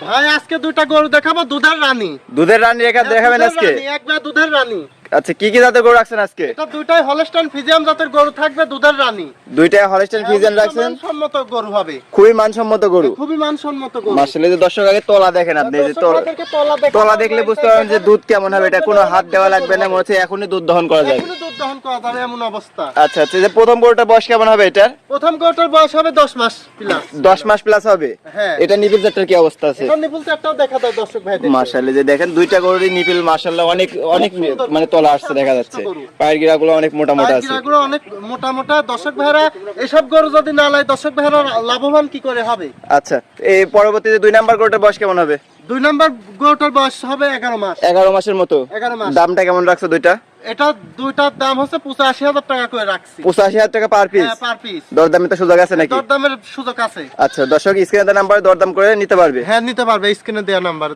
ভাই আজকে দুইটা গরু দেখাবো, দুধের রানী। দুধের রানী রেখা দেখাবেন আজকে? একবার দুধের রানী। আচ্ছা, কি কি জাতের গরু রাখছেন আজকে? এটা দুইটাই হলস্টাইন ফ্রিজিয়ান জাতের গরু থাকবে, দুধের রানী। দুইটাই হলস্টাইন ফ্রিজিয়ান রাখছেন? মানসম্মত গরু হবে, খুবই মানসম্মত গরু, খুবই মানসম্মত গরু। মাশাআল্লাহ। যে দর্শক আগে তলা দেখেন, আপনি যে তলা দেখলে বুঝতে পারবেন যে দুধ কেমন হবে। এটা কোনো হাত দেওয়া লাগবে না, মনে হচ্ছে এখনই দুধ দহন করা যায়। এখনই দুধ দহন করা যাবে এমন অবস্থা। আচ্ছা আচ্ছা, যে প্রথম গরুটার বয়স কেমন হবে? এটা প্রথম গরুটার বয়স হবে 10 মাস প্লাস। 10 মাস প্লাস হবে। হ্যাঁ। এটা নিপিল জাতটার কি অবস্থা আছে? এটা নিপুল চারটাও দেখা দাও দর্শক ভাইদের। মাশাআল্লাহ, যে দেখেন দুইটা গরুরই নিপিল মাশাআল্লাহ অনেক অনেক মানে তলা আসছে দেখা যাচ্ছে। পায়ের গিরাগুলো অনেক মোটা মোটা আছে। গিরাগুলো অনেক মোটা মোটা। দর্শক ভাইরা এসব গরু যদি না লাই, দর্শক ভাইরা লাভবান কি করে হবে? আচ্ছা, এই পরবর্তীতে 2 নাম্বার গরুটার বয়স কেমন হবে? 2 নাম্বার গরুটার বয়স হবে 11 মাস। 11 মাসের মতো। 11 মাস। দামটা কেমন রাখছো দুইটা? এটা দুইটার দাম হচ্ছে 85,000 টাকা করে রাখছি। 85,000 টাকা পার পিস? হ্যাঁ, পার পিস। দরদামে তো সুযোগ আছে নাকি? দরদামের সুযোগ আছে। আচ্ছা, দর্শক স্ক্রিনে দেওয়া নাম্বার দরদাম করে নিতে পারবে। হ্যাঁ, নিতে পারবে স্ক্রিনে দেওয়া নাম্বার।